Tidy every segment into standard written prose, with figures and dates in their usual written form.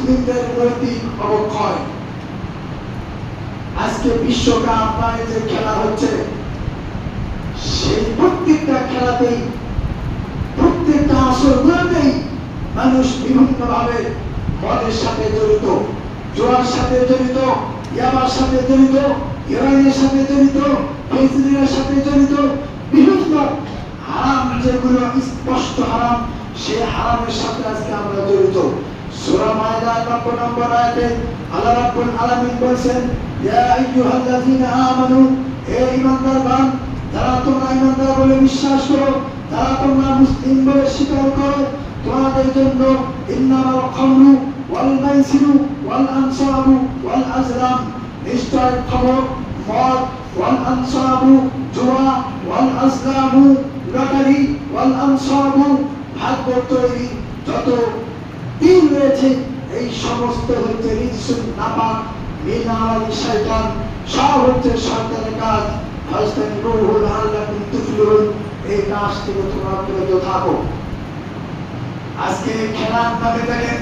মুসলিমদের নৈতিক অবক্ষয়। আজকে বিশ্বকাপ মানে যে খেলা হচ্ছে, সেই প্রত্যেকটা খেলাতেই, প্রত্যেকটা আসরগুলোতেই মানুষ বিভিন্ন ভাবে মদের সাথে জড়িত, জোয়ার সাথে জড়িত, ইয়াবার সাথে জড়িত, হেরোইনের সাথে জড়িত, ফেন্সিডিলের সাথে জড়িত, বিভিন্ন হারাম যেগুলো স্পষ্ট হারাম, সেই হারামের সাথে আজকে আমরা জড়িত। সূরা মায়দার 90 নম্বর আয়াতে আল্লাহ রাব্বুল আলামিন বলেন, ইয়া আইয়ুহাল্লাযীনা আমানু, হে ঈমানদারগণ, যারা তোমরা ঈমানদার বলে বিশ্বাস করো, যারা তোমরা মুসলিম বলে স্বীকার করো, তোমাদের জন্য ইন্নামাল খামরু ওয়াল মাইসিরু ওয়াল আনসাবু ওয়াল আজলাম, নিশ্চয় খবর, মদ, ওয়াল আনসাবু জুয়া, ওয়াল আজলামু লটারি, ওয়াল আনসাবু ভাগ্য তৈরি যত দিন রয়েছে, এই সমস্ত হচ্ছে রিজসুন নাপাক মিন আমালি শয়তান, সব হচ্ছে শয়তানের কাজ। ফাস্তানিবুহু লাআল্লাকুম তুফলিহুন, এই কাজ থেকে তোমরা বিরত থাকো। আজকে খেলার নামে দেখেন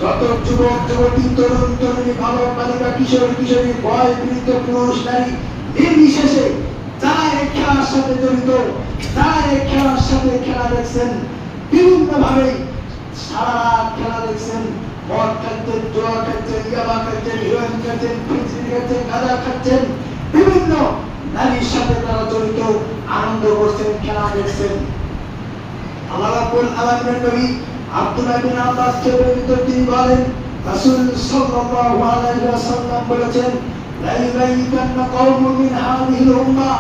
যত যুবক যুবতী, তরুণ তরুণী, বালক বালিকা, কিশোর কিশোরী, বয় বৃদ্ধ, পুরুষ নারী নির্বিশেষে যারা এই খেলার সাথে জড়িত, যারা এই খেলার সাথে খেলা দেখছেন, বিভিন্ন ভাবে সারা রাত খেলা দেখছেন, মদ খাচ্ছেন, জোয়া খাচ্ছেন, ইয়াবা খাচ্ছেন, হেরোইন খাচ্ছেন, ফেন্সিডিল খাচ্ছেন, গাঁজা খাচ্ছেন, বিভিন্ন নারীর সাথে তারা জড়িত, আনন্দ করছেন, খেলা দেখছেন। আল্লাহ রাব্বুল আলামিনের নবী আব্দুল্লাহ বিন আব্বাস থেকে তিনি বলেন, রাসূল সাল্লাল্লাহু আলাইহি ওয়াসাল্লাম বলেছেন, লা ইউবাইয়ান্না কওমুন মিন হাযিহিল উম্মাহ,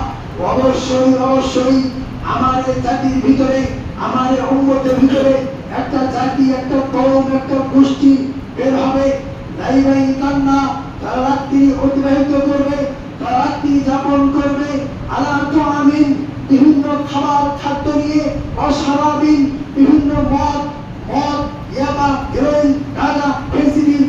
অবশ্যই অবশ্যই আমার এই জাতির ভিতরে, আমার এই উম্মতের ভিতরে একটা জাতি, একটা কওম, একটা গোষ্ঠী বের হবে। লা ইউবাইয়ান্না, তারা রাত্রি অতিবাহিত করবে, তারা রাত্রি যাপন করবে, আলা তুআমিন, বিভিন্ন খাবার খাদ্য নিয়ে, অশরাবিন, বিভিন্ন মদ, ইয়াবা, হেরোইন, গাঁজা, ফেন্সিডিল,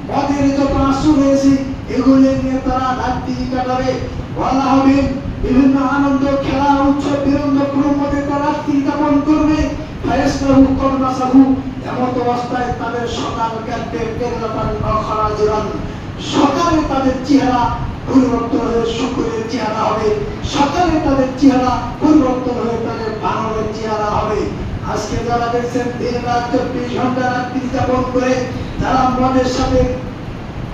মদের যত আসর রয়েছে এগুলো নিয়ে তারা রাত্রি কাটাবে। বলা হবে বিভিন্ন আনন্দ, খেলা, উৎসব, বিনোদন প্রমোদে তারা রাত্রি যাপন করবে। ফায়াসনাহু কলমাসাহু, এমত অবস্থায় তাদের সকাল কাটবে কেরাতান অখরাজরান, সকালে তাদের চেহারা পরিবর্তন হয়ে শুকুরের চেহারা হবে, সকালে তাদের চেহারা পরিবর্তন হয়ে তাদের বানরের চেহারা হবে। আজকে যারা দেখছেন দিন রাত 24 ঘন্টা রাত্রি যাপন করে, যারা মদের সাথে,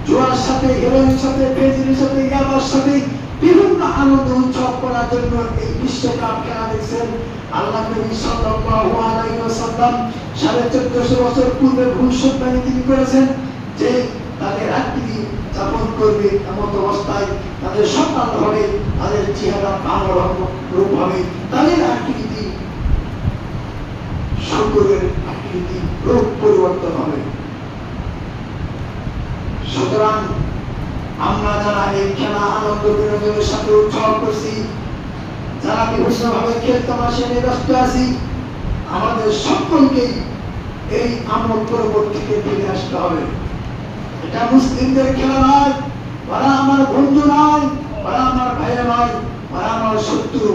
জোয়ার সাথে, হেরোইনের সাথে, ফেন্সিডিলের সাথে, ইয়াবার সাথে বিভিন্ন আনন্দ উৎসব করার জন্য এই বিশ্বকাপ খেলা দেখছেন, আল্লাহ নবী সাল্লাল্লাহু আলাইহি ওয়াসাল্লাম 1450 বছর পূর্বে ভবিষ্যৎবাণী তিনি করেছেন যে তাদের রাত্রি যাপন করবে, এমন অবস্থায় তাদের সকাল হবে, তাদের চেহারা ভালো রূপ হবে, তাদের আকৃতি, শুকুরের আকৃতি, রূপ পরিবর্তন হবে। সুতরাং আমরা যারা এই খেলা আনন্দ বিনোদনের সাথে উৎসব করছি, যারা বিভিন্ন ভাবে খেল তামাশা নিয়ে ব্যস্ত আছি, আমাদের সকলকেই এই আমল প্রবণ থেকে ফিরে আসতে হবে। এটা মুসলিমদের খেলা নয়, ওরা আমার বন্ধু নয়, ওরা আমার ভাইয়া নয়, ওরা আমার শত্রু।